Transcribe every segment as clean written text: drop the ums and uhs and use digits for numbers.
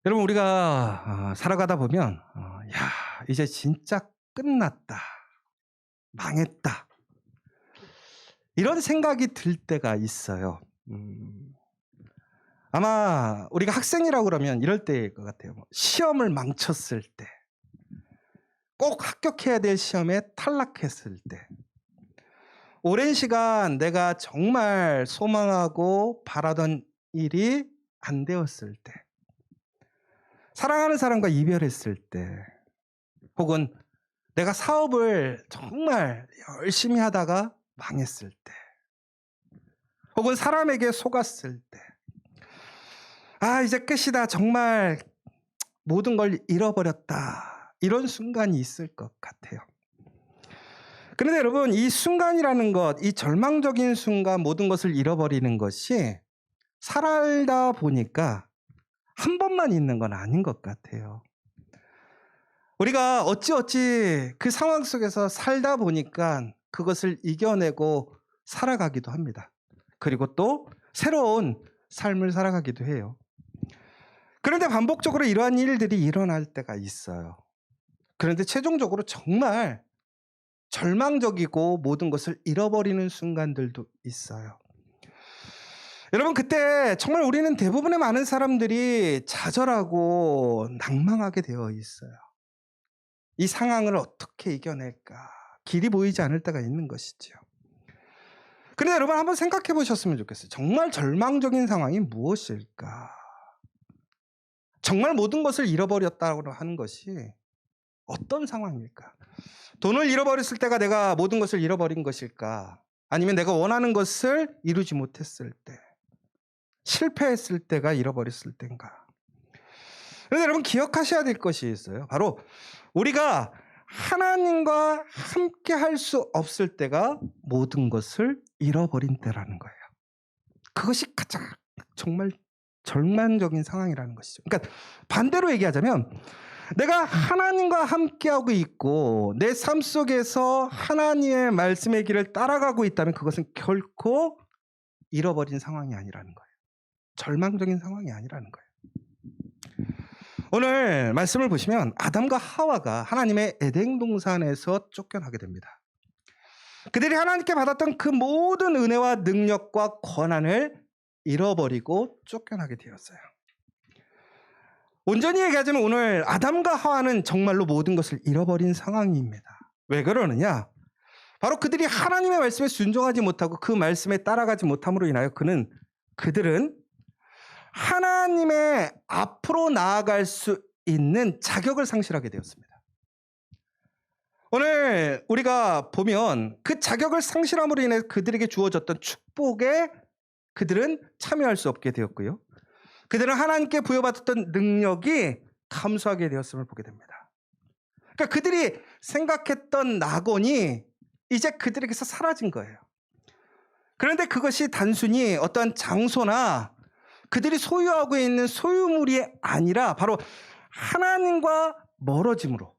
여러분 우리가 살아가다 보면 야 이제 진짜 끝났다. 망했다. 이런 생각이 들 때가 있어요. 아마 우리가 학생이라고 그러면 이럴 때일 것 같아요. 시험을 망쳤을 때, 꼭 합격해야 될 시험에 탈락했을 때, 오랜 시간 내가 정말 소망하고 바라던 일이 안 되었을 때, 사랑하는 사람과 이별했을 때, 혹은 내가 사업을 정말 열심히 하다가 망했을 때, 혹은 사람에게 속았을 때, 이제 끝이다. 정말 모든 걸 잃어버렸다. 이런 순간이 있을 것 같아요. 그런데 여러분, 이 순간이라는 것, 이 절망적인 순간 모든 것을 잃어버리는 것이 살다 보니까 한 번만 있는 건 아닌 것 같아요. 우리가 어찌어찌 그 상황 속에서 살다 보니까 그것을 이겨내고 살아가기도 합니다. 그리고 또 새로운 삶을 살아가기도 해요. 그런데 반복적으로 이러한 일들이 일어날 때가 있어요. 그런데 최종적으로 정말 절망적이고 모든 것을 잃어버리는 순간들도 있어요. 여러분, 그때 정말 우리는 대부분의 많은 사람들이 좌절하고 낭망하게 되어 있어요. 이 상황을 어떻게 이겨낼까? 길이 보이지 않을 때가 있는 것이죠. 그런데 여러분 한번 생각해 보셨으면 좋겠어요. 정말 절망적인 상황이 무엇일까? 정말 모든 것을 잃어버렸다고 하는 것이 어떤 상황일까? 돈을 잃어버렸을 때가 내가 모든 것을 잃어버린 것일까? 아니면 내가 원하는 것을 이루지 못했을 때, 실패했을 때가 잃어버렸을 때인가? 그런데 여러분 기억하셔야 될 것이 있어요. 바로 우리가 하나님과 함께 할 수 없을 때가 모든 것을 잃어버린 때라는 거예요. 그것이 가장 정말 절망적인 상황이라는 것이죠. 그러니까 반대로 얘기하자면 내가 하나님과 함께하고 있고 내 삶 속에서 하나님의 말씀의 길을 따라가고 있다면 그것은 결코 잃어버린 상황이 아니라는 거예요. 절망적인 상황이 아니라는 거예요. 오늘 말씀을 보시면 아담과 하와가 하나님의 에덴 동산에서 쫓겨나게 됩니다. 그들이 하나님께 받았던 그 모든 은혜와 능력과 권한을 잃어버리고 쫓겨나게 되었어요. 온전히 얘기하자면 오늘 아담과 하와는 정말로 모든 것을 잃어버린 상황입니다. 왜 그러느냐? 바로 그들이 하나님의 말씀에 순종하지 못하고 그 말씀에 따라가지 못함으로 인하여 그들은 하나님의 앞으로 나아갈 수 있는 자격을 상실하게 되었습니다. 오늘 우리가 보면 그 자격을 상실함으로 인해 그들에게 주어졌던 축복에 그들은 참여할 수 없게 되었고요. 그들은 하나님께 부여받았던 능력이 감소하게 되었음을 보게 됩니다. 그러니까 그들이 생각했던 낙원이 이제 그들에게서 사라진 거예요. 그런데 그것이 단순히 어떤 장소나 그들이 소유하고 있는 소유물이 아니라 바로 하나님과 멀어짐으로,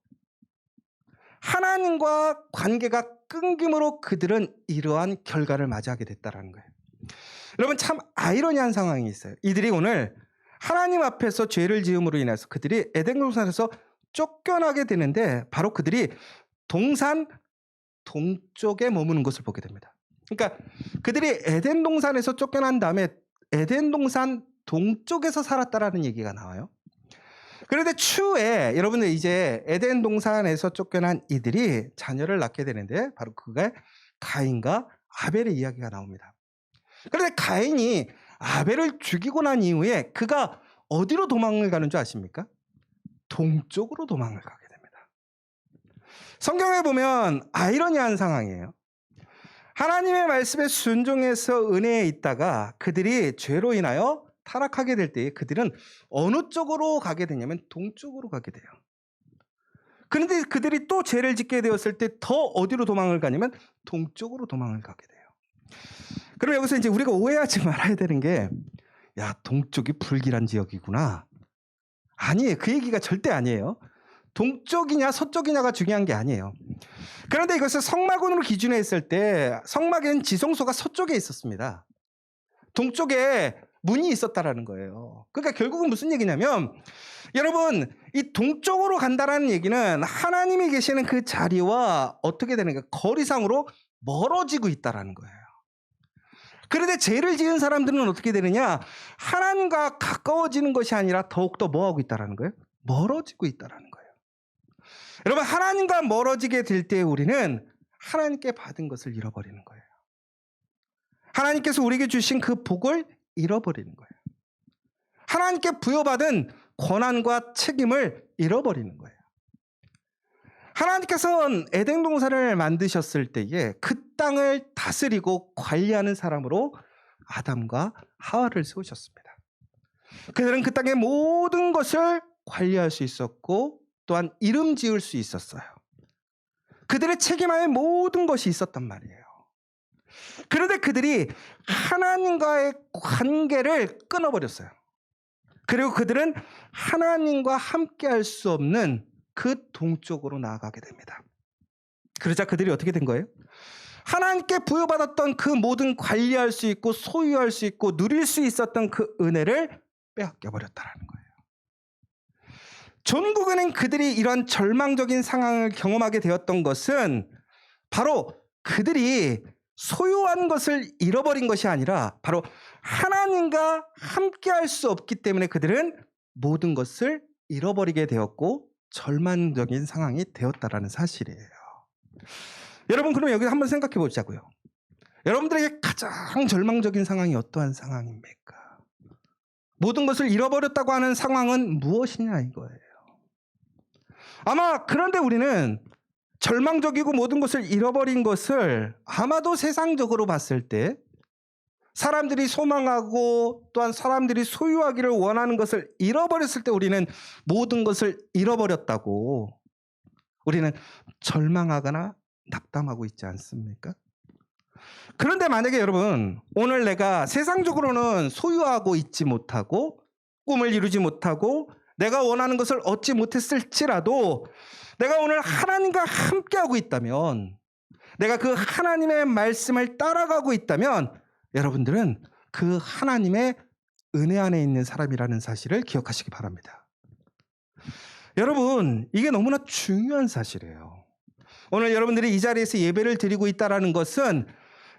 하나님과 관계가 끊김으로 그들은 이러한 결과를 맞이하게 됐다는 거예요. 여러분 참 아이러니한 상황이 있어요. 이들이 오늘 하나님 앞에서 죄를 지음으로 인해서 그들이 에덴 동산에서 쫓겨나게 되는데 바로 그들이 동산 동쪽에 머무는 것을 보게 됩니다. 그러니까 그들이 에덴 동산에서 쫓겨난 다음에 에덴 동산 동쪽에서 살았다라는 얘기가 나와요. 그런데 추후에 여러분들 이제 에덴 동산에서 쫓겨난 이들이 자녀를 낳게 되는데 바로 그게 가인과 아벨의 이야기가 나옵니다. 그런데 가인이 아벨을 죽이고 난 이후에 그가 어디로 도망을 가는 줄 아십니까? 동쪽으로 도망을 가게 됩니다. 성경에 보면 아이러니한 상황이에요. 하나님의 말씀에 순종해서 은혜에 있다가 그들이 죄로 인하여 타락하게 될 때에 그들은 어느 쪽으로 가게 되냐면 동쪽으로 가게 돼요. 그런데 그들이 또 죄를 짓게 되었을 때 더 어디로 도망을 가냐면 동쪽으로 도망을 가게 돼요. 그럼 여기서 이제 우리가 오해하지 말아야 되는 게, 야, 동쪽이 불길한 지역이구나. 아니에요. 그 얘기가 절대 아니에요. 동쪽이냐 서쪽이냐가 중요한 게 아니에요. 그런데 이것을 성막원으로 기준했을 때 성막엔 지성소가 서쪽에 있었습니다. 동쪽에 문이 있었다라는 거예요. 그러니까 결국은 무슨 얘기냐면 여러분 이 동쪽으로 간다라는 얘기는 하나님이 계시는 그 자리와 어떻게 되는가 거리상으로 멀어지고 있다라는 거예요. 그런데 죄를 지은 사람들은 어떻게 되느냐? 하나님과 가까워지는 것이 아니라 더욱더 뭐하고 있다라는 거예요? 멀어지고 있다라는 거예요. 여러분 하나님과 멀어지게 될 때 우리는 하나님께 받은 것을 잃어버리는 거예요. 하나님께서 우리에게 주신 그 복을 잃어버리는 거예요. 하나님께 부여받은 권한과 책임을 잃어버리는 거예요. 하나님께서는 에덴 동산을 만드셨을 때에 그 땅을 다스리고 관리하는 사람으로 아담과 하와를 세우셨습니다. 그들은 그 땅의 모든 것을 관리할 수 있었고 또한 이름 지을 수 있었어요. 그들의 책임하에 모든 것이 있었단 말이에요. 그런데 그들이 하나님과의 관계를 끊어버렸어요. 그리고 그들은 하나님과 함께 할 수 없는 그 동쪽으로 나아가게 됩니다. 그러자 그들이 어떻게 된 거예요? 하나님께 부여받았던 그 모든 관리할 수 있고 소유할 수 있고 누릴 수 있었던 그 은혜를 빼앗겨 버렸다는 거예요. 전국에는 그들이 이런 절망적인 상황을 경험하게 되었던 것은 바로 그들이 소유한 것을 잃어버린 것이 아니라 바로 하나님과 함께 할 수 없기 때문에 그들은 모든 것을 잃어버리게 되었고 절망적인 상황이 되었다라는 사실이에요. 여러분 그럼 여기 한번 생각해 보자고요. 여러분들에게 가장 절망적인 상황이 어떠한 상황입니까? 모든 것을 잃어버렸다고 하는 상황은 무엇이냐 이거예요. 아마 그런데 우리는 절망적이고 모든 것을 잃어버린 것을 아마도 세상적으로 봤을 때 사람들이 소망하고 또한 사람들이 소유하기를 원하는 것을 잃어버렸을 때 우리는 모든 것을 잃어버렸다고 우리는 절망하거나 낙담하고 있지 않습니까? 그런데 만약에 여러분 오늘 내가 세상적으로는 소유하고 있지 못하고 꿈을 이루지 못하고 내가 원하는 것을 얻지 못했을지라도 내가 오늘 하나님과 함께하고 있다면 내가 그 하나님의 말씀을 따라가고 있다면 여러분들은 그 하나님의 은혜 안에 있는 사람이라는 사실을 기억하시기 바랍니다. 여러분 이게 너무나 중요한 사실이에요. 오늘 여러분들이 이 자리에서 예배를 드리고 있다는 것은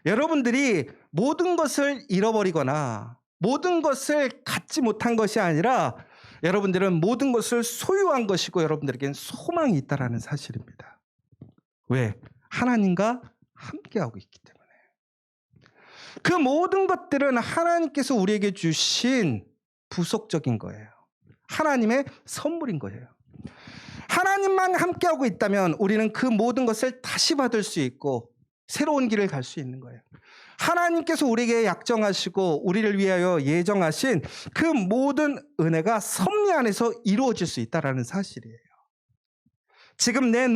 여러분들이 모든 것을 잃어버리거나 모든 것을 갖지 못한 것이 아니라 여러분들은 모든 것을 소유한 것이고 여러분들에겐 소망이 있다는 사실입니다. 왜? 하나님과 함께하고 있기 때문에. 그 모든 것들은 하나님께서 우리에게 주신 부속적인 거예요. 하나님의 선물인 거예요. 하나님만 함께하고 있다면 우리는 그 모든 것을 다시 받을 수 있고 새로운 길을 갈 수 있는 거예요. 하나님께서 우리에게 약정하시고 우리를 위하여 예정하신 그 모든 은혜가 섭리 안에서 이루어질 수 있다는 사실이에요. 지금 내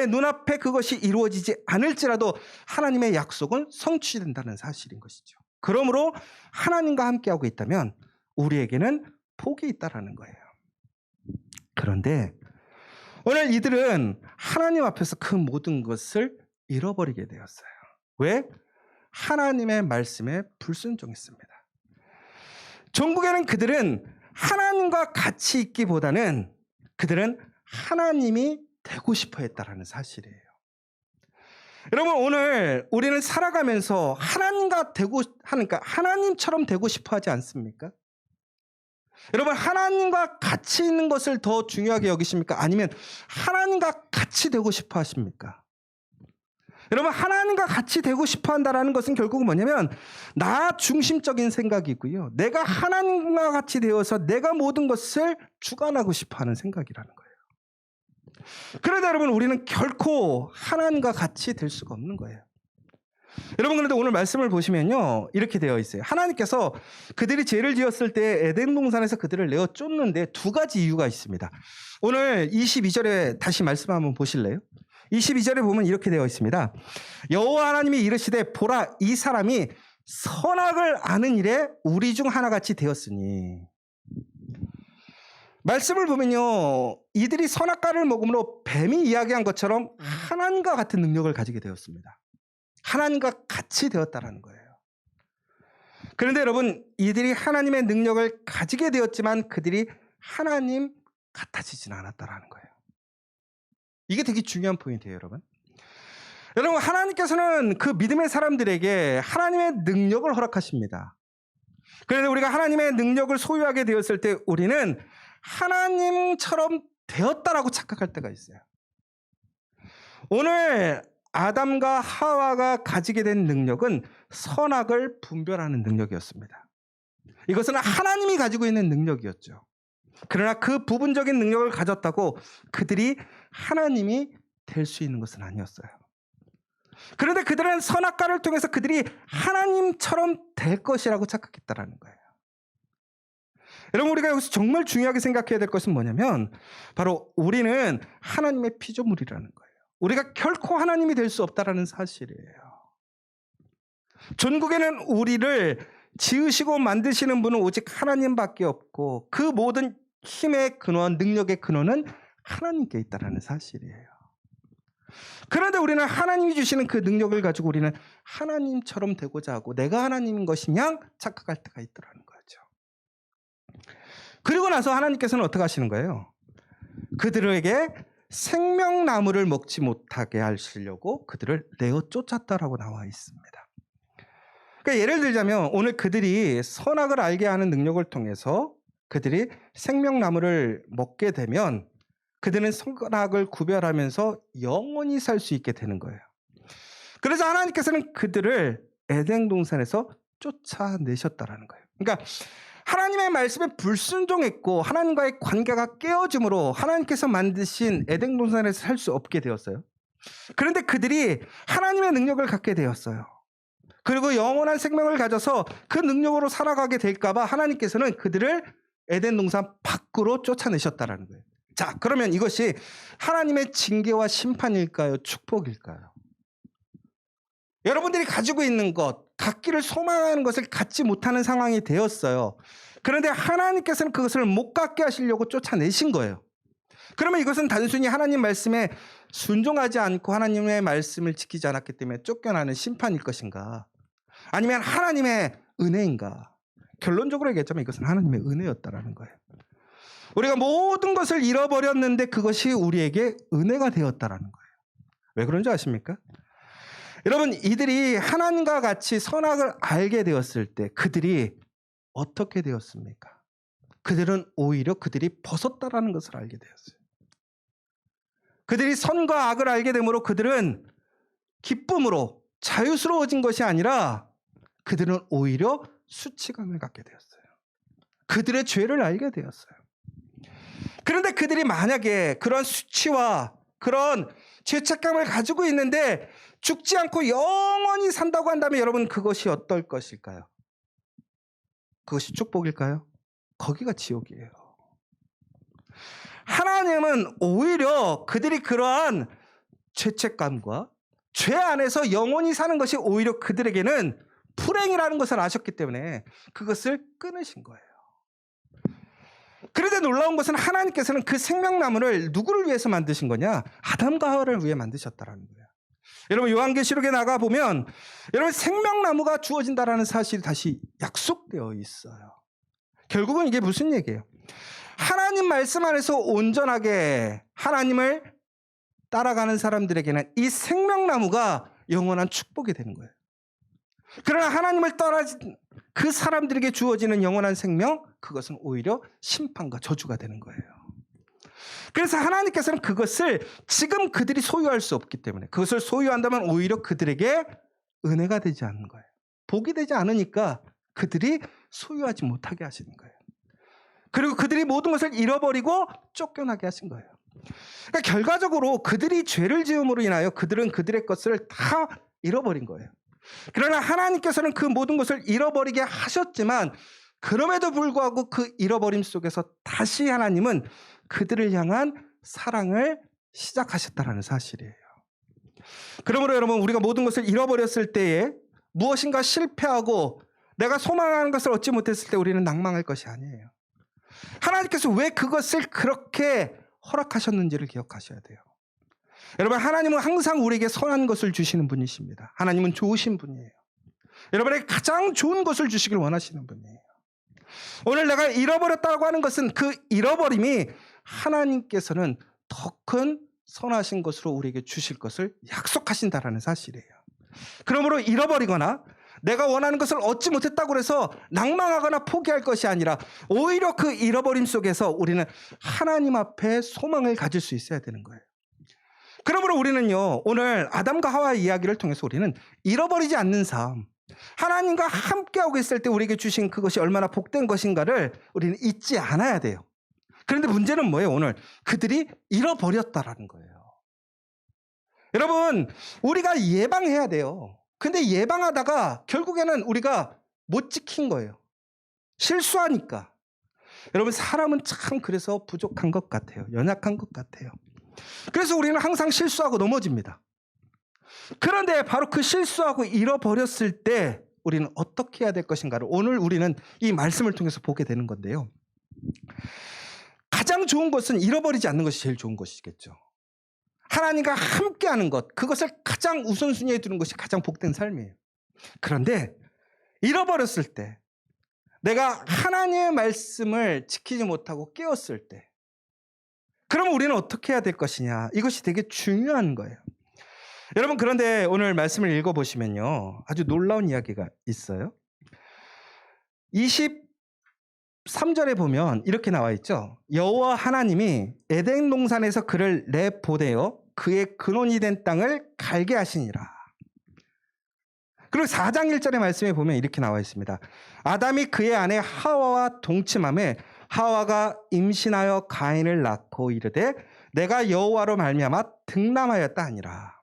눈앞에 그것이 이루어지지 않을지라도 하나님의 약속은 성취된다는 사실인 것이죠. 그러므로 하나님과 함께하고 있다면 우리에게는 복이 있다는 거예요. 그런데 오늘 이들은 하나님 앞에서 그 모든 것을 잃어버리게 되었어요. 왜? 하나님의 말씀에 불순종했습니다. 종국에는 그들은 하나님과 같이 있기보다는 그들은 하나님이 되고 싶어 했다라는 사실이에요. 여러분 오늘 우리는 살아가면서 하나님과 하니까 하나님처럼 되고 싶어 하지 않습니까? 여러분 하나님과 같이 있는 것을 더 중요하게 여기십니까? 아니면 하나님과 같이 되고 싶어 하십니까? 여러분 하나님과 같이 되고 싶어 한다는 것은 결국은 뭐냐면 나 중심적인 생각이고요. 내가 하나님과 같이 되어서 내가 모든 것을 주관하고 싶어 하는 생각이라는 거예요. 그런데 여러분 우리는 결코 하나님과 같이 될 수가 없는 거예요. 여러분 그런데 오늘 말씀을 보시면요 이렇게 되어 있어요. 하나님께서 그들이 죄를 지었을 때 에덴 동산에서 그들을 내어 쫓는데 두 가지 이유가 있습니다. 오늘 22절에 다시 말씀 한번 보실래요? 22절에 보면 이렇게 되어 있습니다. 여호와 하나님이 이르시되 보라 이 사람이 선악을 아는 일에 우리 중 하나같이 되었으니. 말씀을 보면요 이들이 선악과를 먹음으로 뱀이 이야기한 것처럼 하나님과 같은 능력을 가지게 되었습니다. 하나님과 같이 되었다라는 거예요. 그런데 여러분, 이들이 하나님의 능력을 가지게 되었지만 그들이 하나님 같아지진 않았다라는 거예요. 이게 되게 중요한 포인트예요, 여러분. 여러분, 하나님께서는 그 믿음의 사람들에게 하나님의 능력을 허락하십니다. 그런데 우리가 하나님의 능력을 소유하게 되었을 때 우리는 하나님처럼 되었다라고 착각할 때가 있어요. 오늘 아담과 하와가 가지게 된 능력은 선악을 분별하는 능력이었습니다. 이것은 하나님이 가지고 있는 능력이었죠. 그러나 그 부분적인 능력을 가졌다고 그들이 하나님이 될 수 있는 것은 아니었어요. 그런데 그들은 선악과를 통해서 그들이 하나님처럼 될 것이라고 착각했다라는 거예요. 여러분, 우리가 여기서 정말 중요하게 생각해야 될 것은 뭐냐면 바로 우리는 하나님의 피조물이라는 거예요. 우리가 결코 하나님이 될 수 없다라는 사실이에요. 전국에는 우리를 지으시고 만드시는 분은 오직 하나님밖에 없고 그 모든 힘의 근원, 능력의 근원은 하나님께 있다라는 사실이에요. 그런데 우리는 하나님이 주시는 그 능력을 가지고 우리는 하나님처럼 되고자 하고 내가 하나님인 것이냐 착각할 때가 있더라는 거죠. 그리고 나서 하나님께서는 어떻게 하시는 거예요? 그들에게 생명나무를 먹지 못하게 하시려고 그들을 내어 쫓았다라고 나와 있습니다. 그러니까 예를 들자면 오늘 그들이 선악을 알게 하는 능력을 통해서 그들이 생명나무를 먹게 되면 그들은 선악을 구별하면서 영원히 살 수 있게 되는 거예요. 그래서 하나님께서는 그들을 에덴 동산에서 쫓아내셨다라는 거예요. 그러니까 하나님의 말씀에 불순종했고 하나님과의 관계가 깨어짐으로 하나님께서 만드신 에덴 동산에서 살 수 없게 되었어요. 그런데 그들이 하나님의 능력을 갖게 되었어요. 그리고 영원한 생명을 가져서 그 능력으로 살아가게 될까 봐 하나님께서는 그들을 에덴 동산 밖으로 쫓아내셨다라는 거예요. 자, 그러면 이것이 하나님의 징계와 심판일까요? 축복일까요? 여러분들이 가지고 있는 것, 갖기를 소망하는 것을 갖지 못하는 상황이 되었어요. 그런데 하나님께서는 그것을 못 갖게 하시려고 쫓아내신 거예요. 그러면 이것은 단순히 하나님 말씀에 순종하지 않고 하나님의 말씀을 지키지 않았기 때문에 쫓겨나는 심판일 것인가? 아니면 하나님의 은혜인가? 결론적으로 얘기했자면 이것은 하나님의 은혜였다라는 거예요. 우리가 모든 것을 잃어버렸는데 그것이 우리에게 은혜가 되었다라는 거예요. 왜 그런지 아십니까? 여러분, 이들이 하나님과 같이 선악을 알게 되었을 때 그들이 어떻게 되었습니까? 그들은 오히려 그들이 벗었다라는 것을 알게 되었어요. 그들이 선과 악을 알게 되므로 그들은 기쁨으로 자유스러워진 것이 아니라 그들은 오히려 수치감을 갖게 되었어요. 그들의 죄를 알게 되었어요. 그런데 그들이 만약에 그런 수치와 그런 죄책감을 가지고 있는데 죽지 않고 영원히 산다고 한다면 여러분 그것이 어떨 것일까요? 그것이 축복일까요? 거기가 지옥이에요. 하나님은 오히려 그들이 그러한 죄책감과 죄 안에서 영원히 사는 것이 오히려 그들에게는 불행이라는 것을 아셨기 때문에 그것을 끊으신 거예요. 그런데 놀라운 것은 하나님께서는 그 생명나무를 누구를 위해서 만드신 거냐? 아담과 하와를 위해 만드셨다라는 거예요. 여러분 요한계시록에 나가보면 여러분 생명나무가 주어진다라는 사실이 다시 약속되어 있어요. 결국은 이게 무슨 얘기예요? 하나님 말씀 안에서 온전하게 하나님을 따라가는 사람들에게는 이 생명나무가 영원한 축복이 되는 거예요. 그러나 하나님을 떠나진 그 사람들에게 주어지는 영원한 생명, 그것은 오히려 심판과 저주가 되는 거예요. 그래서 하나님께서는 그것을 지금 그들이 소유할 수 없기 때문에 그것을 소유한다면 오히려 그들에게 은혜가 되지 않는 거예요. 복이 되지 않으니까 그들이 소유하지 못하게 하시는 거예요. 그리고 그들이 모든 것을 잃어버리고 쫓겨나게 하신 거예요. 그러니까 결과적으로 그들이 죄를 지음으로 인하여 그들은 그들의 것을 다 잃어버린 거예요. 그러나 하나님께서는 그 모든 것을 잃어버리게 하셨지만 그럼에도 불구하고 그 잃어버림 속에서 다시 하나님은 그들을 향한 사랑을 시작하셨다는 사실이에요. 그러므로 여러분 우리가 모든 것을 잃어버렸을 때에 무엇인가 실패하고 내가 소망하는 것을 얻지 못했을 때 우리는 낭망할 것이 아니에요. 하나님께서 왜 그것을 그렇게 허락하셨는지를 기억하셔야 돼요. 여러분 하나님은 항상 우리에게 선한 것을 주시는 분이십니다. 하나님은 좋으신 분이에요. 여러분에게 가장 좋은 것을 주시길 원하시는 분이에요. 오늘 내가 잃어버렸다고 하는 것은 그 잃어버림이 하나님께서는 더 큰 선하신 것으로 우리에게 주실 것을 약속하신다라는 사실이에요. 그러므로 잃어버리거나 내가 원하는 것을 얻지 못했다고 해서 낭망하거나 포기할 것이 아니라 오히려 그 잃어버림 속에서 우리는 하나님 앞에 소망을 가질 수 있어야 되는 거예요. 그러므로 우리는요, 오늘 아담과 하와 이야기를 통해서 우리는 잃어버리지 않는 삶, 하나님과 함께하고 있을 때 우리에게 주신 그것이 얼마나 복된 것인가를 우리는 잊지 않아야 돼요. 그런데 문제는 뭐예요? 오늘 그들이 잃어버렸다라는 거예요. 여러분, 우리가 예방해야 돼요. 근데 예방하다가 결국에는 우리가 못 지킨 거예요. 실수하니까. 여러분, 사람은 참 그래서 부족한 것 같아요. 연약한 것 같아요. 그래서 우리는 항상 실수하고 넘어집니다. 그런데 바로 그 실수하고 잃어버렸을 때 우리는 어떻게 해야 될 것인가를 오늘 우리는 이 말씀을 통해서 보게 되는 건데요. 가장 좋은 것은 잃어버리지 않는 것이 제일 좋은 것이겠죠. 하나님과 함께하는 것, 그것을 가장 우선순위에 두는 것이 가장 복된 삶이에요. 그런데 잃어버렸을 때, 내가 하나님의 말씀을 지키지 못하고 깨었을 때, 그러면 우리는 어떻게 해야 될 것이냐? 이것이 되게 중요한 거예요. 여러분, 그런데 오늘 말씀을 읽어보시면요, 아주 놀라운 이야기가 있어요. 23절에 보면 이렇게 나와 있죠. 여호와 하나님이 에덴 동산에서 그를 내보내어 그의 근원이 된 땅을 갈게 하시니라. 그리고 4장 1절의 말씀에 보면 이렇게 나와 있습니다. 아담이 그의 아내 하와와 동침하매 하와가 임신하여 가인을 낳고 이르되 내가 여호와로 말미암아 등남하였다 하니라.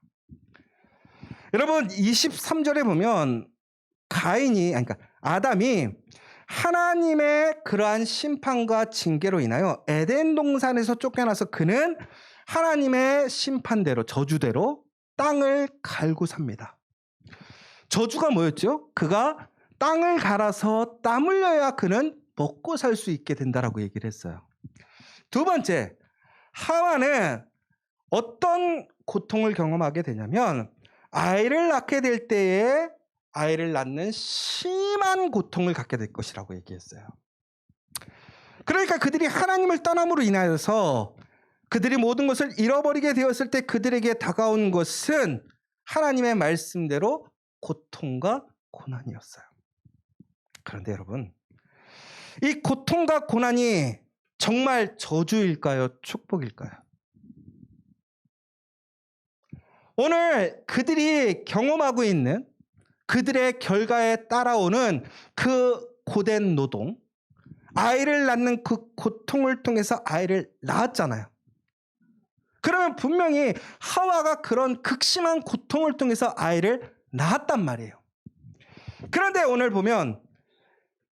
여러분, 23절에 보면 그러니까 아담이 하나님의 그러한 심판과 징계로 인하여 에덴 동산에서 쫓겨나서 그는 하나님의 심판대로, 저주대로 땅을 갈고 삽니다. 저주가 뭐였죠? 그가 땅을 갈아서 땀 흘려야 그는 먹고 살 수 있게 된다라고 얘기를 했어요. 두 번째, 하와는 어떤 고통을 경험하게 되냐면 아이를 낳게 될 때에 아이를 낳는 심한 고통을 갖게 될 것이라고 얘기했어요. 그러니까 그들이 하나님을 떠남으로 인하여서 그들이 모든 것을 잃어버리게 되었을 때 그들에게 다가온 것은 하나님의 말씀대로 고통과 고난이었어요. 그런데 여러분, 이 고통과 고난이 정말 저주일까요? 축복일까요? 오늘 그들이 경험하고 있는 그들의 결과에 따라오는 그 고된 노동, 아이를 낳는 그 고통을 통해서 아이를 낳았잖아요. 그러면 분명히 하와가 그런 극심한 고통을 통해서 아이를 낳았단 말이에요. 그런데 오늘 보면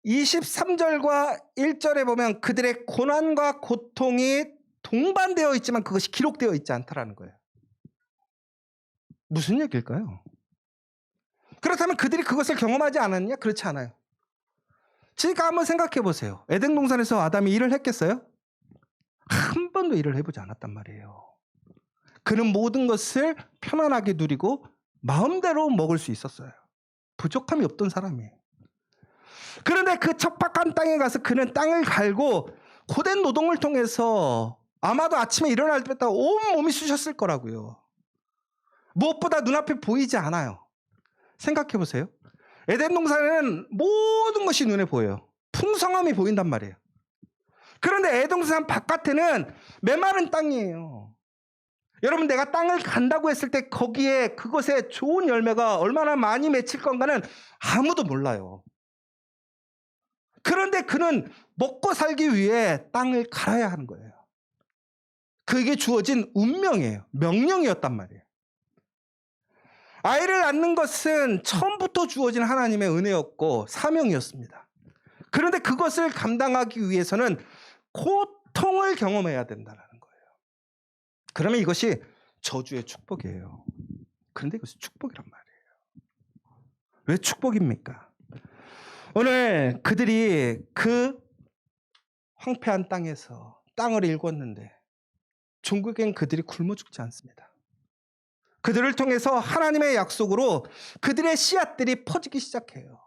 23절과 1절에 보면 그들의 고난과 고통이 동반되어 있지만 그것이 기록되어 있지 않다라는 거예요. 무슨 얘기일까요? 그렇다면 그들이 그것을 경험하지 않았냐? 그렇지 않아요. 지금 한번 생각해 보세요. 에덴 동산에서 아담이 일을 했겠어요? 한 번도 일을 해보지 않았단 말이에요. 그는 모든 것을 편안하게 누리고 마음대로 먹을 수 있었어요. 부족함이 없던 사람이에요. 그런데 그 척박한 땅에 가서 그는 땅을 갈고 고된 노동을 통해서 아마도 아침에 일어날 때부터 온몸이 쑤셨을 거라고요. 무엇보다 눈앞에 보이지 않아요. 생각해 보세요. 에덴 동산에는 모든 것이 눈에 보여요. 풍성함이 보인단 말이에요. 그런데 에덴 동산 바깥에는 메마른 땅이에요. 여러분, 내가 땅을 간다고 했을 때 거기에 그것에 좋은 열매가 얼마나 많이 맺힐 건가는 아무도 몰라요. 그런데 그는 먹고 살기 위해 땅을 갈아야 하는 거예요. 그에게 주어진 운명이에요. 명령이었단 말이에요. 아이를 낳는 것은 처음부터 주어진 하나님의 은혜였고 사명이었습니다. 그런데 그것을 감당하기 위해서는 고통을 경험해야 된다는 거예요. 그러면 이것이 저주의 축복이에요. 그런데 이것이 축복이란 말이에요. 왜 축복입니까? 오늘 그들이 그 황폐한 땅에서 땅을 일궜는데 종국엔 그들이 굶어 죽지 않습니다. 그들을 통해서 하나님의 약속으로 그들의 씨앗들이 퍼지기 시작해요.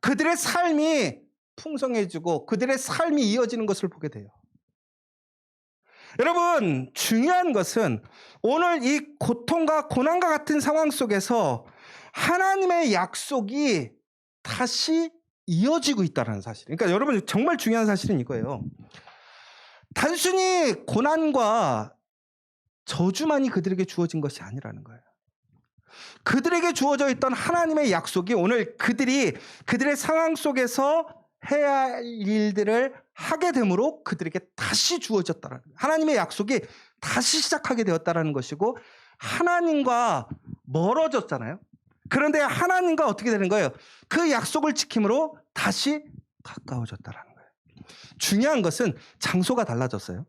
그들의 삶이 풍성해지고 그들의 삶이 이어지는 것을 보게 돼요. 여러분, 중요한 것은 오늘 이 고통과 고난과 같은 상황 속에서 하나님의 약속이 다시 이어지고 있다는 사실. 그러니까 여러분, 정말 중요한 사실은 이거예요. 단순히 고난과 저주만이 그들에게 주어진 것이 아니라는 거예요. 그들에게 주어져 있던 하나님의 약속이 오늘 그들의 상황 속에서 해야 할 일들을 하게 됨으로 그들에게 다시 주어졌다라는 거예요. 하나님의 약속이 다시 시작하게 되었다라는 것이고, 하나님과 멀어졌잖아요. 그런데 하나님과 어떻게 되는 거예요? 그 약속을 지킴으로 다시 가까워졌다라는 거예요. 중요한 것은 장소가 달라졌어요.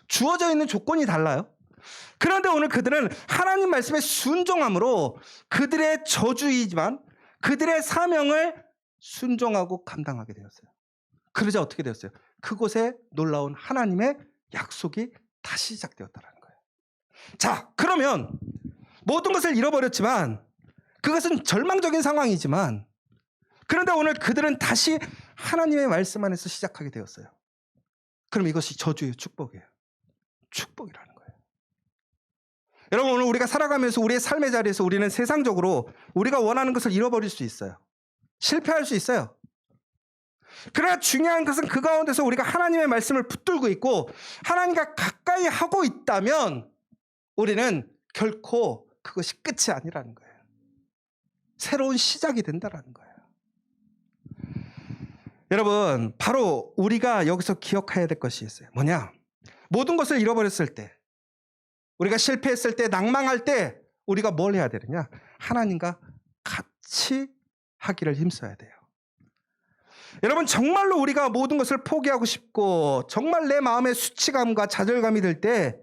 주어져 있는 조건이 달라요. 그런데 오늘 그들은 하나님 말씀에 순종함으로 그들의 저주이지만 그들의 사명을 순종하고 감당하게 되었어요. 그러자 어떻게 되었어요? 그곳에 놀라운 하나님의 약속이 다시 시작되었다는 거예요. 자, 그러면 모든 것을 잃어버렸지만, 그것은 절망적인 상황이지만, 그런데 오늘 그들은 다시 하나님의 말씀 안에서 시작하게 되었어요. 그럼 이것이 저주예요, 축복이에요? 축복이라는 거예요. 여러분, 오늘 우리가 살아가면서 우리의 삶의 자리에서 우리는 세상적으로 우리가 원하는 것을 잃어버릴 수 있어요. 실패할 수 있어요. 그러나 중요한 것은 그 가운데서 우리가 하나님의 말씀을 붙들고 있고 하나님과 가까이 하고 있다면 우리는 결코 그것이 끝이 아니라는 거예요. 새로운 시작이 된다라는 거예요. 여러분, 바로 우리가 여기서 기억해야 될 것이 있어요. 뭐냐? 모든 것을 잃어버렸을 때, 우리가 실패했을 때, 낭망할 때 우리가 뭘 해야 되느냐? 하나님과 같이 하기를 힘써야 돼요. 여러분, 정말로 우리가 모든 것을 포기하고 싶고 정말 내 마음에 수치감과 좌절감이 들 때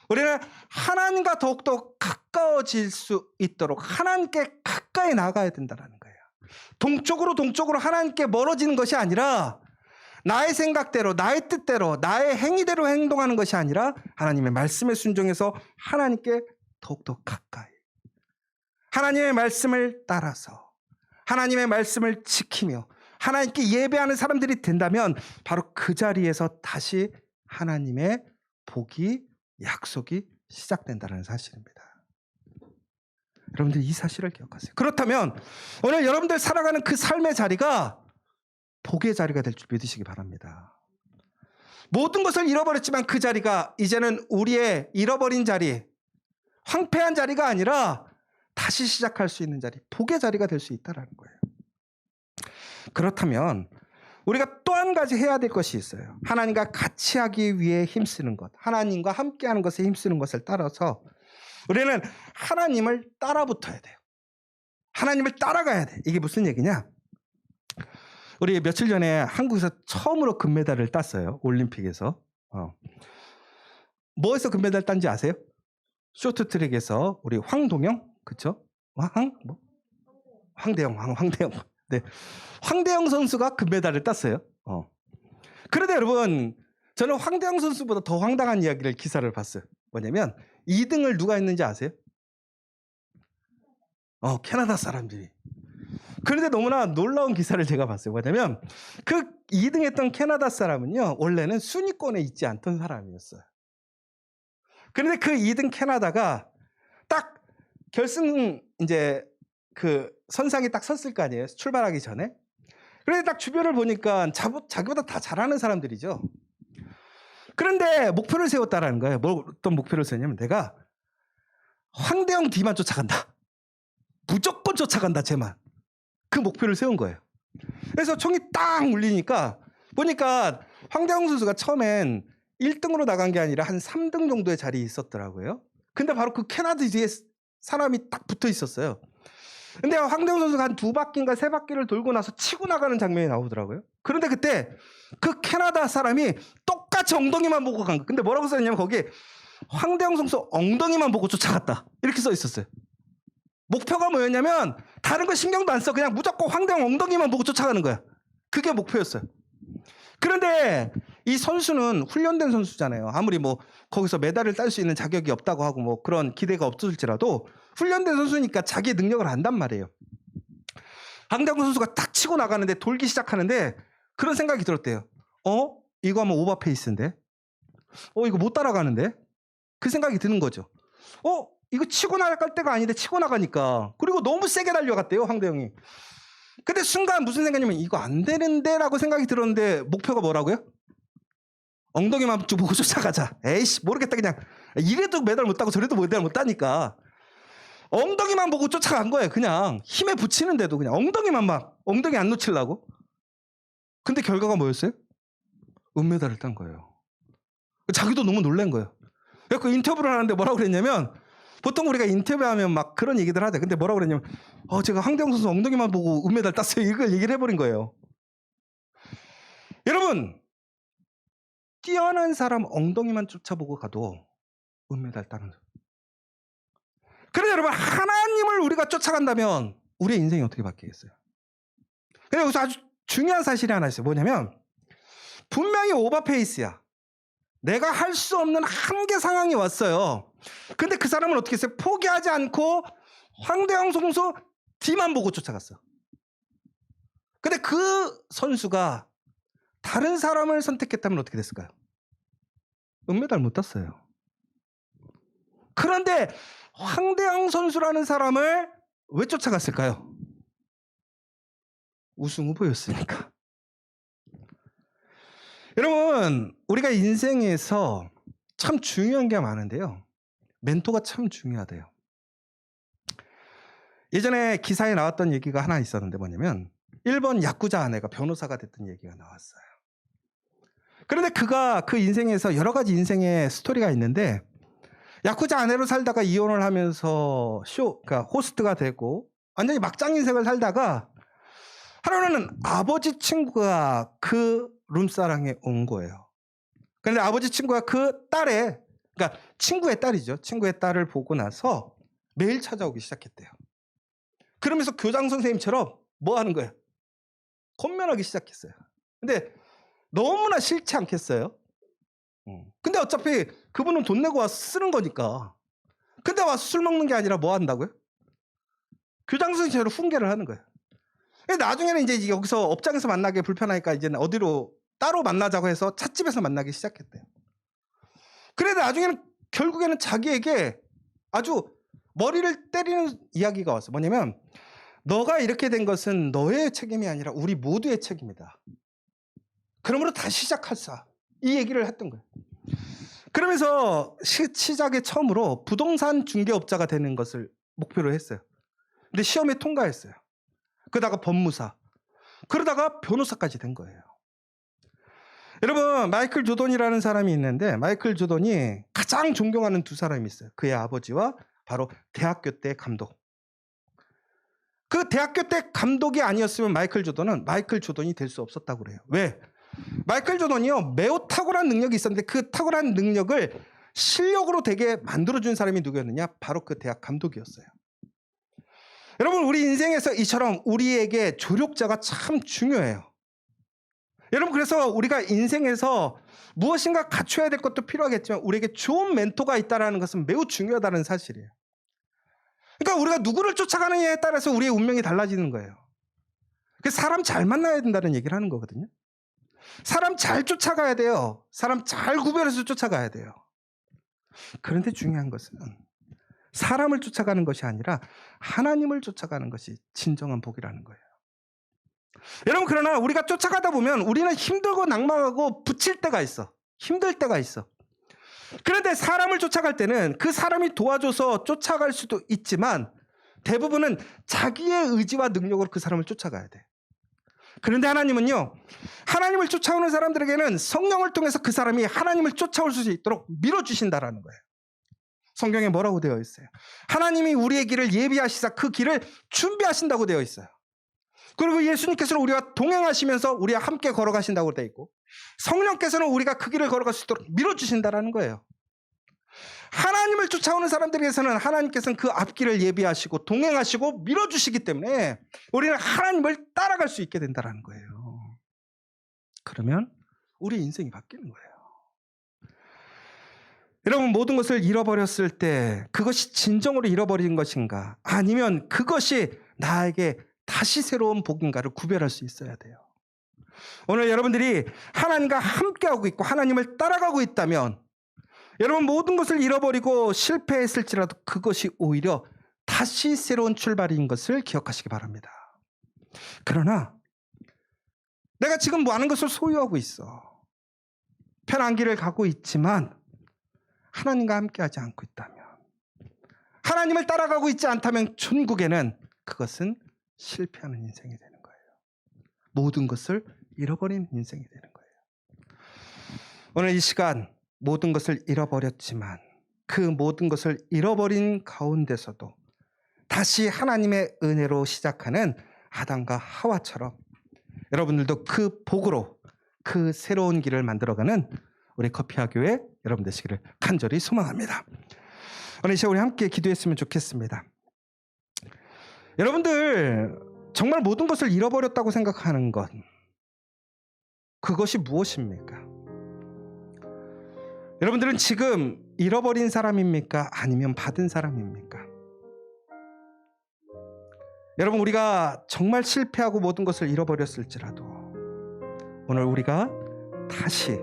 우리는 하나님과 더욱더 가까워질 수 있도록 하나님께 가까이 나가야 된다는 거예요. 동쪽으로 하나님께 멀어지는 것이 아니라 나의 생각대로, 나의 뜻대로, 나의 행위대로 행동하는 것이 아니라 하나님의 말씀에 순종해서 하나님께 더욱더 가까이, 하나님의 말씀을 따라서 하나님의 말씀을 지키며 하나님께 예배하는 사람들이 된다면 바로 그 자리에서 다시 하나님의 복이, 약속이 시작된다는 사실입니다. 여러분들 이 사실을 기억하세요. 그렇다면 오늘 여러분들 살아가는 그 삶의 자리가 복의 자리가 될 줄 믿으시기 바랍니다. 모든 것을 잃어버렸지만 그 자리가 이제는 우리의 잃어버린 자리, 황폐한 자리가 아니라 다시 시작할 수 있는 자리, 복의 자리가 될 수 있다는 거예요. 그렇다면 우리가 또 한 가지 해야 될 것이 있어요. 하나님과 같이 하기 위해 힘쓰는 것, 하나님과 함께하는 것에 힘쓰는 것을 따라서 우리는 하나님을 따라 붙어야 돼요. 하나님을 따라가야 돼. 이게 무슨 얘기냐? 우리 며칠 전에 한국에서 처음으로 금메달을 땄어요. 올림픽에서. 뭐에서 금메달 딴지 아세요? 쇼트트랙에서 우리 황동영, 그쵸? 황대영. 네, 황대영 선수가 금메달을 땄어요. 그런데 여러분, 저는 황대영 선수보다 더 황당한 이야기를 기사를 봤어요. 뭐냐면 2등을 누가 했는지 아세요? 캐나다 사람들이. 그런데 너무나 놀라운 기사를 제가 봤어요. 뭐냐면 그 2등 했던 캐나다 사람은요, 원래는 순위권에 있지 않던 사람이었어요. 그런데 그 2등 캐나다가 딱 결승 이제 그 선상에 딱 섰을 거 아니에요, 출발하기 전에. 그런데 딱 주변을 보니까 자기보다 다 잘하는 사람들이죠. 그런데 목표를 세웠다라는 거예요. 어떤 목표를 세웠냐면 내가 황대영 뒤만 쫓아간다. 무조건 쫓아간다, 쟤만. 그 목표를 세운 거예요. 그래서 총이 딱 울리니까 보니까 황대영 선수가 처음엔 1등으로 나간 게 아니라 한 3등 정도의 자리에 있었더라고요. 근데 바로 그 캐나다 뒤에 사람이 딱 붙어 있었어요. 근데 황대영 선수가 한 2바퀴인가 3바퀴를 돌고 나서 치고 나가는 장면이 나오더라고요. 그런데 그때 그 캐나다 사람이 똑같이 엉덩이만 보고 간 거예요. 근데 뭐라고 써있냐면 거기에 황대영 선수 엉덩이만 보고 쫓아갔다, 이렇게 써 있었어요. 목표가 뭐였냐면 다른 거 신경도 안 써. 그냥 무조건 황대영 엉덩이만 보고 쫓아가는 거야. 그게 목표였어요. 그런데 이 선수는 훈련된 선수잖아요. 아무리 뭐 거기서 메달을 딸 수 있는 자격이 없다고 하고 뭐 그런 기대가 없을지라도 훈련된 선수니까 자기의 능력을 안단 말이에요. 황대영 선수가 딱 치고 나가는데 돌기 시작하는데 그런 생각이 들었대요. 이거 하면 오버페이스인데? 이거 못 따라가는데? 그 생각이 드는 거죠. 이거 치고 나갈 때가 아닌데 치고 나가니까. 그리고 너무 세게 달려갔대요, 황대영이. 근데 순간 무슨 생각이냐면 이거 안 되는데 라고 생각이 들었는데 목표가 뭐라고요? 엉덩이만 쭉 보고 쫓아가자. 에이씨 모르겠다 그냥. 이래도 메달 못 따고 저래도 메달 못 따니까 엉덩이만 보고 쫓아간 거예요. 그냥 힘에 붙이는데도 그냥 엉덩이만 막 엉덩이 안 놓치려고. 근데 결과가 뭐였어요? 은메달을 딴 거예요. 자기도 너무 놀란 거예요. 그 인터뷰를 하는데 뭐라고 그랬냐면 보통 우리가 인터뷰하면 막 그런 얘기들 하죠. 근데 뭐라고 그랬냐면 제가 황대영 선수 엉덩이만 보고 은메달 땄어요. 이걸 얘기를 해버린 거예요. 여러분 뛰어난 사람 엉덩이만 쫓아보고 가도 은메달 따는 거예요. 그래서 여러분 하나님을 우리가 쫓아간다면 우리의 인생이 어떻게 바뀌겠어요? 근데 여기서 아주 중요한 사실이 하나 있어요. 뭐냐면 분명히 오버페이스야. 내가 할 수 없는 한계 상황이 왔어요. 근데 그 사람은 어떻게 했어요? 포기하지 않고 황대영 선수 뒤만 보고 쫓아갔어. 근데 그 선수가 다른 사람을 선택했다면 어떻게 됐을까요? 은메달 못 땄어요. 그런데 황대영 선수라는 사람을 왜 쫓아갔을까요? 우승 후보였으니까. 여러분 우리가 인생에서 참 중요한 게 많은데요. 멘토가 참 중요하대요. 예전에 기사에 나왔던 얘기가 하나 있었는데 뭐냐면 일본 야쿠자 아내가 변호사가 됐던 얘기가 나왔어요. 그런데 그가 그 인생에서 여러 가지 인생의 스토리가 있는데 야쿠자 아내로 살다가 이혼을 하면서 그러니까 호스트가 되고 완전히 막장 인생을 살다가 하루는 아버지 친구가 그 룸사랑에 온 거예요. 그런데 아버지 친구가 그 딸의 그러니까 친구의 딸이죠. 친구의 딸을 보고 나서 매일 찾아오기 시작했대요. 그러면서 교장 선생님처럼 뭐 하는 거예요? 권면하기 시작했어요. 근데 너무나 싫지 않겠어요? 근데 어차피 그분은 돈 내고 와서 쓰는 거니까. 근데 와서 술 먹는 게 아니라 뭐 한다고요? 교장 선생님처럼 훈계를 하는 거예요. 나중에는 이제 여기서 업장에서 만나기 불편하니까 이제는 어디로 따로 만나자고 해서 찻집에서 만나기 시작했대요. 그래도 나중에는 결국에는 자기에게 아주 머리를 때리는 이야기가 왔어요. 뭐냐면 너가 이렇게 된 것은 너의 책임이 아니라 우리 모두의 책임이다. 그러므로 다시 시작하자. 이 얘기를 했던 거예요. 그러면서 시작에 처음으로 부동산 중개업자가 되는 것을 목표로 했어요. 근데 시험에 통과했어요. 그러다가 법무사. 그러다가 변호사까지 된 거예요. 여러분 마이클 조던이라는 사람이 있는데 마이클 조던이 가장 존경하는 두 사람이 있어요. 그의 아버지와 바로 대학교 때 감독. 그 대학교 때 감독이 아니었으면 마이클 조던이 될 수 없었다고 그래요. 왜? 마이클 조던이요 매우 탁월한 능력이 있었는데 그 탁월한 능력을 실력으로 되게 만들어준 사람이 누구였느냐? 바로 그 대학 감독이었어요. 여러분 우리 인생에서 이처럼 우리에게 조력자가 참 중요해요. 여러분 그래서 우리가 인생에서 무엇인가 갖춰야 될 것도 필요하겠지만 우리에게 좋은 멘토가 있다는 것은 매우 중요하다는 사실이에요. 그러니까 우리가 누구를 쫓아가느냐에 따라서 우리의 운명이 달라지는 거예요. 그래서 사람 잘 만나야 된다는 얘기를 하는 거거든요. 사람 잘 쫓아가야 돼요. 사람 잘 구별해서 쫓아가야 돼요. 그런데 중요한 것은 사람을 쫓아가는 것이 아니라 하나님을 쫓아가는 것이 진정한 복이라는 거예요. 여러분 그러나 우리가 쫓아가다 보면 우리는 힘들고 낙망하고 부칠 때가 있어. 힘들 때가 있어. 그런데 사람을 쫓아갈 때는 그 사람이 도와줘서 쫓아갈 수도 있지만 대부분은 자기의 의지와 능력으로 그 사람을 쫓아가야 돼. 그런데 하나님은요. 하나님을 쫓아오는 사람들에게는 성령을 통해서 그 사람이 하나님을 쫓아올 수 있도록 밀어주신다라는 거예요. 성경에 뭐라고 되어 있어요? 하나님이 우리의 길을 예비하시사 그 길을 준비하신다고 되어 있어요. 그리고 예수님께서는 우리와 동행하시면서 우리와 함께 걸어가신다고 되어 있고 성령께서는 우리가 그 길을 걸어갈 수 있도록 밀어주신다라는 거예요. 하나님을 쫓아오는 사람들에게서는 하나님께서는 그 앞길을 예비하시고 동행하시고 밀어주시기 때문에 우리는 하나님을 따라갈 수 있게 된다는 거예요. 그러면 우리 인생이 바뀌는 거예요. 여러분, 모든 것을 잃어버렸을 때 그것이 진정으로 잃어버린 것인가, 아니면 그것이 나에게 다시 새로운 복인가를 구별할 수 있어야 돼요. 오늘 여러분들이 하나님과 함께하고 있고 하나님을 따라가고 있다면, 여러분 모든 것을 잃어버리고 실패했을지라도 그것이 오히려 다시 새로운 출발인 것을 기억하시기 바랍니다. 그러나 내가 지금 많은 것을 소유하고 있어, 편한 길을 가고 있지만 하나님과 함께하지 않고 있다면, 하나님을 따라가고 있지 않다면 천국에는 그것은 실패하는 인생이 되는 거예요. 모든 것을 잃어버린 인생이 되는 거예요. 오늘 이 시간 모든 것을 잃어버렸지만 그 모든 것을 잃어버린 가운데서도 다시 하나님의 은혜로 시작하는 아담과 하와처럼 여러분들도 그 복으로 그 새로운 길을 만들어가는 우리 커피와 교회 여러분 되시기를 간절히 소망합니다. 오늘 이 시간 우리 함께 기도했으면 좋겠습니다. 여러분들 정말 모든 것을 잃어버렸다고 생각하는 것, 그것이 무엇입니까? 여러분들은 지금 잃어버린 사람입니까? 아니면 받은 사람입니까? 여러분, 우리가 정말 실패하고 모든 것을 잃어버렸을지라도 오늘 우리가 다시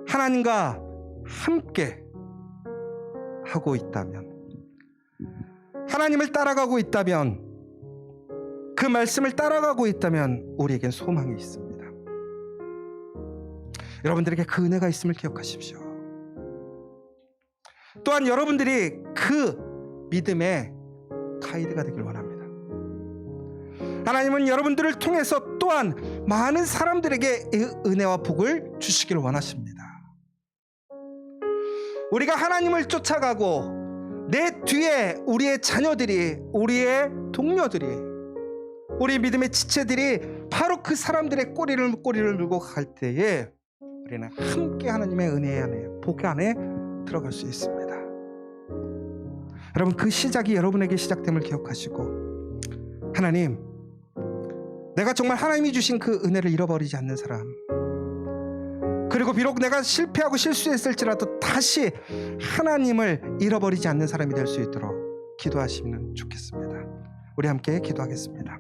하나님과 함께 하고 있다면, 하나님을 따라가고 있다면, 그 말씀을 따라가고 있다면 우리에겐 소망이 있습니다. 여러분들에게 그 은혜가 있음을 기억하십시오. 또한 여러분들이 그 믿음의 가이드가 되길 원합니다. 하나님은 여러분들을 통해서 또한 많은 사람들에게 은혜와 복을 주시길 원하십니다. 우리가 하나님을 쫓아가고 내 뒤에 우리의 자녀들이, 우리의 동료들이, 우리 믿음의 지체들이 바로 그 사람들의 꼬리를 물고 갈 때에 우리는 함께 하나님의 은혜 안에, 복 안에 들어갈 수 있습니다. 여러분, 그 시작이 여러분에게 시작됨을 기억하시고, 하나님, 내가 정말 하나님이 주신 그 은혜를 잃어버리지 않는 사람, 그리고 비록 내가 실패하고 실수했을지라도 다시 하나님을 잃어버리지 않는 사람이 될 수 있도록 기도하시면 좋겠습니다. 우리 함께 기도하겠습니다.